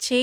6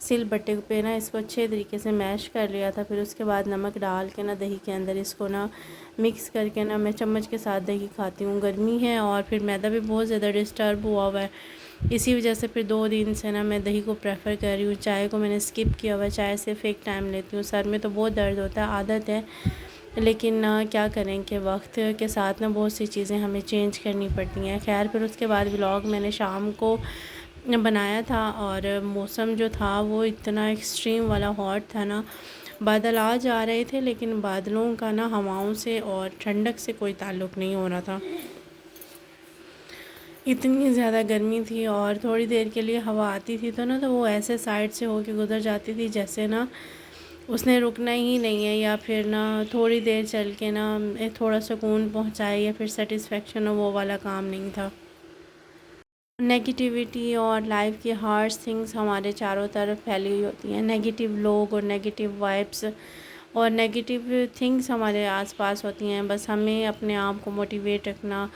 سل بٹے پہ نا اس کو اچھے طریقے سے میش کر لیا تھا. پھر اس کے بعد نمک ڈال کے نا دہی کے اندر اس کو نا مکس کر کے نا میں چمچ کے ساتھ دہی کھاتی ہوں. گرمی ہے اور پھر میدا بھی بہت زیادہ ڈسٹرب ہوا ہوا ہے, اسی وجہ سے پھر 2 دن سے نا میں دہی کو پریفر کر رہی ہوں. چائے کو میں نے اسکپ کیا ہوا ہے, چائے صرف ایک ٹائم لیتی ہوں. سر میں تو بہت درد ہوتا ہے, عادت ہے, لیکن کیا کریں کہ وقت کے ساتھ نا بہت سی چیزیں ہمیں چینج کرنی پڑتی ہیں. خیر پھر اس کے بعد ولاگ میں نے شام کو بنایا تھا, اور موسم جو تھا وہ اتنا ایکسٹریم والا ہاٹ تھا نا, بادل آ جا رہے تھے لیکن بادلوں کا نا ہواؤں سے اور ٹھنڈک سے کوئی تعلق نہیں ہو رہا تھا. اتنی زیادہ گرمی تھی, اور تھوڑی دیر کے لیے ہوا آتی تھی تو نا تو وہ ایسے سائڈ سے ہو کے گزر جاتی تھی جیسے نا اس نے رکنا ہی نہیں ہے, یا پھر نا تھوڑی دیر چل کے نا تھوڑا سکون پہنچائے یا پھر سیٹسفیکشن ہو, وہ والا کام نہیں تھا. نیگیٹیوٹی اور لائف کی ہارش تھنگس ہمارے چاروں طرف پھیلی ہوئی ہوتی ہیں. نیگیٹیو لوگ اور نیگیٹیو وائبس اور نیگیٹیو تھنگس ہمارے آس پاس ہوتی ہیں. بس ہمیں اپنے آپ کو موٹیویٹ رکھنا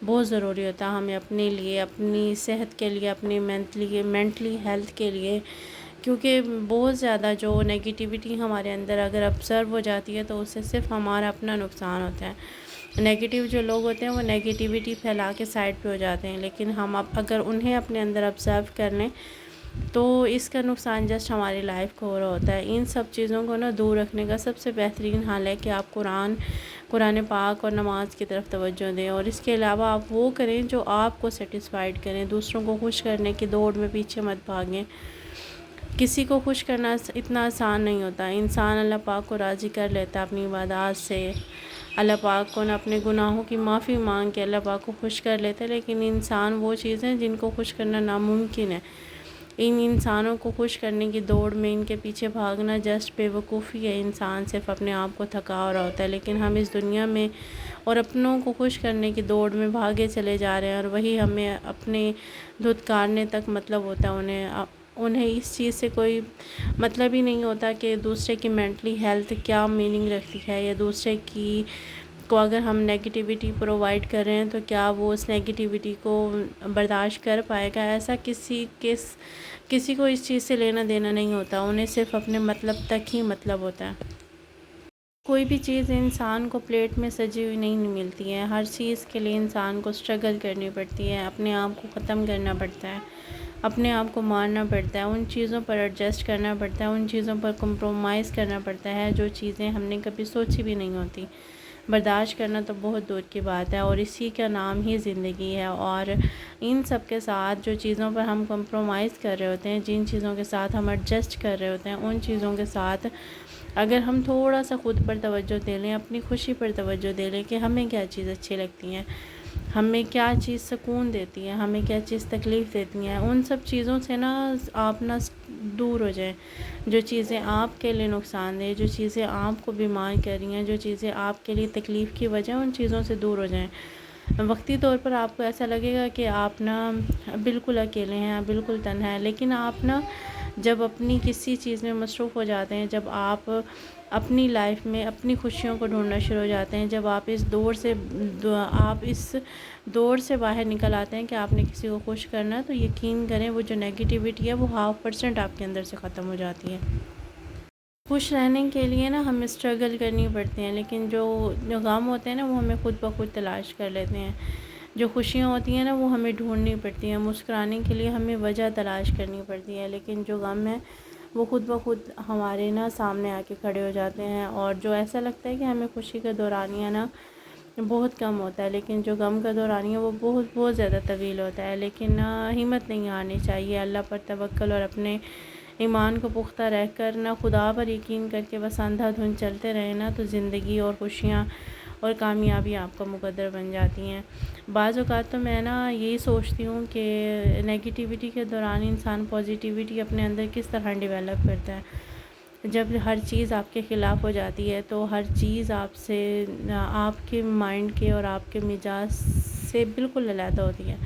بہت ضروری ہوتا ہے, ہمیں اپنے لیے, اپنی صحت کے لیے, اپنی مینٹلی ہیلتھ کے لیے, کیونکہ بہت زیادہ جو نیگیٹیوٹی ہمارے اندر اگر آبزرو ہو جاتی ہے تو اس سے صرف ہمارا اپنا نقصان ہوتا ہے. نیگیٹیو جو لوگ ہوتے ہیں وہ نیگیٹیوٹی پھیلا کے سائڈ پہ ہو جاتے ہیں, لیکن ہم اگر انہیں اپنے اندر آبزرو کر لیں تو اس کا نقصان جسٹ ہماری لائف کو ہو رہا ہوتا ہے. ان سب چیزوں کو نا دور رکھنے کا سب سے بہترین حل ہے کہ آپ قرآن پاک اور نماز کی طرف توجہ دیں, اور اس کے علاوہ آپ وہ کریں جو آپ کو سیٹسفائیڈ کریں. دوسروں کو خوش کرنے کی دوڑ میں پیچھے مت بھاگیں. کسی کو خوش کرنا اتنا آسان نہیں ہوتا. انسان اللہ پاک کو راضی کر لیتا ہے اپنی عبادات سے, اللہ پاک کو نا اپنے گناہوں کی معافی مانگ کے اللہ پاک کو خوش کر لیتے, لیکن انسان وہ چیزیں جن کو خوش کرنا ناممکن ہے. ان انسانوں کو خوش کرنے کی دوڑ میں ان کے پیچھے بھاگنا جسٹ بے وقوفی ہے. انسان صرف اپنے آپ کو تھکا ہو رہا ہوتا ہے, لیکن ہم اس دنیا میں اور اپنوں کو خوش کرنے کی دوڑ میں بھاگے چلے جا رہے ہیں, اور وہی ہمیں اپنے دھتکارنے تک مطلب ہوتا ہے. انہیں اس چیز سے کوئی مطلب ہی نہیں ہوتا کہ دوسرے کی مینٹلی ہیلتھ کیا میننگ رکھتی ہے, یا دوسرے کی کو اگر ہم نیگیٹیوٹی پرووائڈ کر رہے ہیں تو کیا وہ اس نیگیٹیوٹی کو برداشت کر پائے گا. ایسا کسی کو اس چیز سے لینا دینا نہیں ہوتا, انہیں صرف اپنے مطلب تک ہی مطلب ہوتا ہے. کوئی بھی چیز انسان کو پلیٹ میں سجی ہوئی نہیں ملتی ہے. ہر چیز کے لیے انسان کو اسٹرگل کرنی پڑتی ہے, اپنے آپ کو ختم کرنا پڑتا ہے, اپنے آپ کو مارنا پڑتا ہے, ان چیزوں پر ایڈجسٹ کرنا پڑتا ہے, ان چیزوں پر کمپرومائز کرنا پڑتا ہے جو چیزیں ہم نے کبھی سوچی بھی نہیں ہوتی. برداشت کرنا تو بہت دور کی بات ہے, اور اسی کا نام ہی زندگی ہے. اور ان سب کے ساتھ جو چیزوں پر ہم کمپرومائز کر رہے ہوتے ہیں, جن چیزوں کے ساتھ ہم ایڈجسٹ کر رہے ہوتے ہیں, ان چیزوں کے ساتھ اگر ہم تھوڑا سا خود پر توجہ دے لیں, اپنی خوشی پر توجہ دے لیں کہ ہمیں کیا چیز اچھی لگتی ہیں, ہمیں کیا چیز سکون دیتی ہے, ہمیں کیا چیز تکلیف دیتی ہیں, ان سب چیزوں سے نا آپ نا دور ہو جائیں. جو چیزیں آپ کے لیے نقصان دہ, جو چیزیں آپ کو بیمار کر رہی ہیں, جو چیزیں آپ کے لیے تکلیف کی وجہ, ان چیزوں سے دور ہو جائیں. وقتی طور پر آپ کو ایسا لگے گا کہ آپ نا بالکل اکیلے ہیں, بالکل تنہا ہیں, لیکن آپ نا جب اپنی کسی چیز میں مصروف ہو جاتے ہیں, جب آپ اپنی لائف میں اپنی خوشیوں کو ڈھونڈنا شروع ہو جاتے ہیں, جب آپ اس دور سے باہر نکل آتے ہیں کہ آپ نے کسی کو خوش کرنا, تو یقین کریں وہ جو نیگیٹیوٹی ہے وہ 0.5% آپ کے اندر سے ختم ہو جاتی ہے. خوش رہنے کے لیے نا ہمیں اسٹرگل کرنی پڑتی ہیں, لیکن جو غم ہوتے ہیں نا وہ ہمیں خود بخود تلاش کر لیتے ہیں. جو خوشیاں ہوتی ہیں نا وہ ہمیں ڈھونڈنی پڑتی ہیں, مسکرانے کے لیے ہمیں وجہ تلاش کرنی پڑتی ہے, لیکن جو غم ہے وہ خود بخود ہمارے نا سامنے آ کے کھڑے ہو جاتے ہیں. اور جو ایسا لگتا ہے کہ ہمیں خوشی کا دورانیہ نا بہت کم ہوتا ہے, لیکن جو غم کا دورانیہ وہ بہت بہت زیادہ طویل ہوتا ہے. لیکن ہمت نہیں ہارنی چاہیے, اللہ پر توکل اور اپنے ایمان کو پختہ رہ کر نہ خدا پر یقین کر کے بس اندھا دھند چلتے رہے نا, تو زندگی اور خوشیاں اور کامیابی آپ کا مقدر بن جاتی ہیں. بعض اوقات تو میں نا یہی سوچتی ہوں کہ نیگیٹیوٹی کے دوران انسان پازیٹیوٹی اپنے اندر کس طرح ڈیولپ کرتا ہے. جب ہر چیز آپ کے خلاف ہو جاتی ہے تو ہر چیز آپ کے مائنڈ کے اور آپ کے مزاج سے بالکل علیحدہ ہوتی ہے,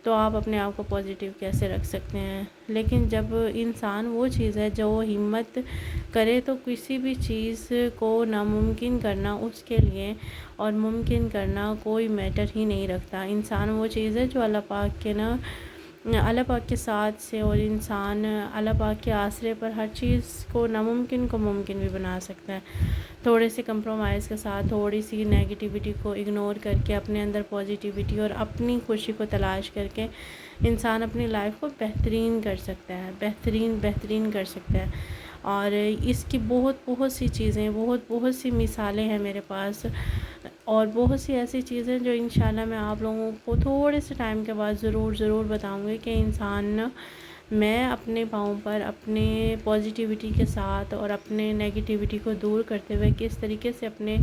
تو آپ اپنے آپ کو پازیٹیو کیسے رکھ سکتے ہیں. لیکن جب انسان وہ چیز ہے جو ہمت کرے تو کسی بھی چیز کو ناممکن کرنا اس کے لیے اور ممکن کرنا کوئی میٹر ہی نہیں رکھتا. انسان وہ چیز ہے جو اللہ پاک کے نا اللہ پاک کے ساتھ سے، اور انسان اللہ پاک کے آسرے پر ہر چیز کو ناممکن کو ممکن بھی بنا سکتا ہے۔ تھوڑے سے کمپرومائز کے ساتھ، تھوڑی سی نیگیٹیوٹی کو اگنور کر کے، اپنے اندر پازیٹیوٹی اور اپنی خوشی کو تلاش کر کے انسان اپنی لائف کو بہترین کر سکتا ہے، بہترین کر سکتا ہے۔ اور اس کی بہت سی چیزیں، بہت سی مثالیں ہیں میرے پاس، اور بہت سی ایسی چیزیں جو انشاءاللہ میں آپ لوگوں کو تھوڑے سے ٹائم کے بعد ضرور بتاؤں گی کہ انسان میں اپنے پاؤں پر اپنے پازیٹیوٹی کے ساتھ اور اپنے نیگیٹیوٹی کو دور کرتے ہوئے کس طریقے سے اپنے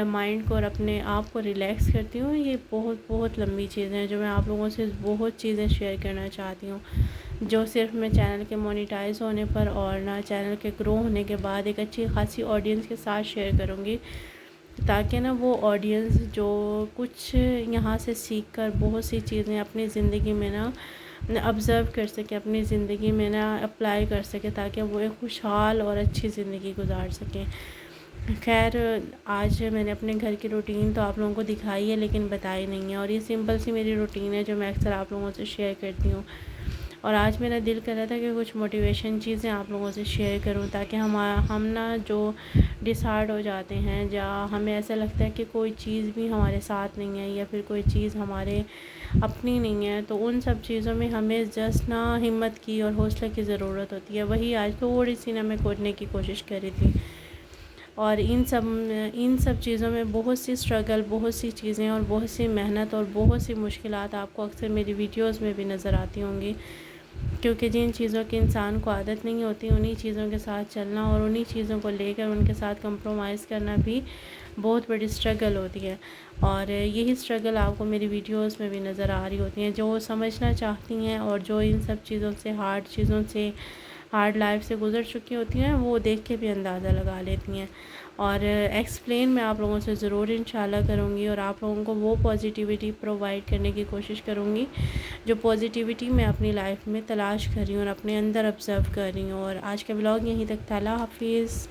مائنڈ کو اور اپنے آپ کو ریلیکس کرتی ہوں۔ یہ بہت لمبی چیزیں ہیں جو میں آپ لوگوں سے بہت چیزیں شیئر کرنا چاہتی ہوں، جو صرف میں چینل کے مونیٹائز ہونے پر اور نہ چینل کے گرو ہونے کے بعد ایک اچھی خاصی آڈینس کے ساتھ شیئر کروں گی، تاکہ نا وہ آڈینس جو کچھ یہاں سے سیکھ کر بہت سی چیزیں اپنی زندگی میں نا آبزرو کر سکے، اپنی زندگی میں نا اپلائی کر سکے، تاکہ وہ ایک خوشحال اور اچھی زندگی گزار سکیں۔ خیر، آج میں نے اپنے گھر کی روٹین تو آپ لوگوں کو دکھائی ہے لیکن بتائی نہیں ہے، اور یہ سمپل سی میری روٹین ہے جو میں اکثر آپ لوگوں سے شیئر کرتی ہوں۔ اور آج میرا دل کر رہا تھا کہ کچھ موٹیویشن چیزیں آپ لوگوں سے شیئر کروں، تاکہ ہم نا جو ڈسہارڈ ہو جاتے ہیں، یا ہمیں ایسا لگتا ہے کہ کوئی چیز بھی ہمارے ساتھ نہیں ہے یا پھر کوئی چیز ہمارے اپنی نہیں ہے، تو ان سب چیزوں میں ہمیں جسٹ نا ہمت کی اور حوصلے کی ضرورت ہوتی ہے۔ وہی آج تھوڑی سی نا میں کرنے کی کوشش کر رہی تھی، اور ان سب چیزوں میں بہت سی اسٹرگل، بہت سی چیزیں اور بہت سی محنت اور بہت سی مشکلات آپ کو اکثر میری ویڈیوز میں بھی نظر آتی ہوں گی، کیونکہ جن چیزوں کی انسان کو عادت نہیں ہوتی انہی چیزوں کے ساتھ چلنا اور انہی چیزوں کو لے کر ان کے ساتھ کمپرومائز کرنا بھی بہت بڑی اسٹرگل ہوتی ہے۔ اور یہی اسٹرگل آپ کو میری ویڈیوز میں بھی نظر آ رہی ہوتی ہیں، جو سمجھنا چاہتی ہیں اور جو ان سب چیزوں سے، ہارڈ لائف سے گزر چکی ہوتی ہیں، وہ دیکھ کے بھی اندازہ لگا لیتی ہیں۔ اور ایکسپلین میں آپ لوگوں سے ضرور انشاءاللہ کروں گی، اور آپ لوگوں کو وہ پازیٹیوٹی پرووائڈ کرنے کی کوشش کروں گی جو پازیٹیوٹی میں اپنی لائف میں تلاش کر رہی ہوں اور اپنے اندر آبزرو کر رہی ہوں۔ اور آج کا ولاگ یہیں تک تھا۔ اللہ حافظ۔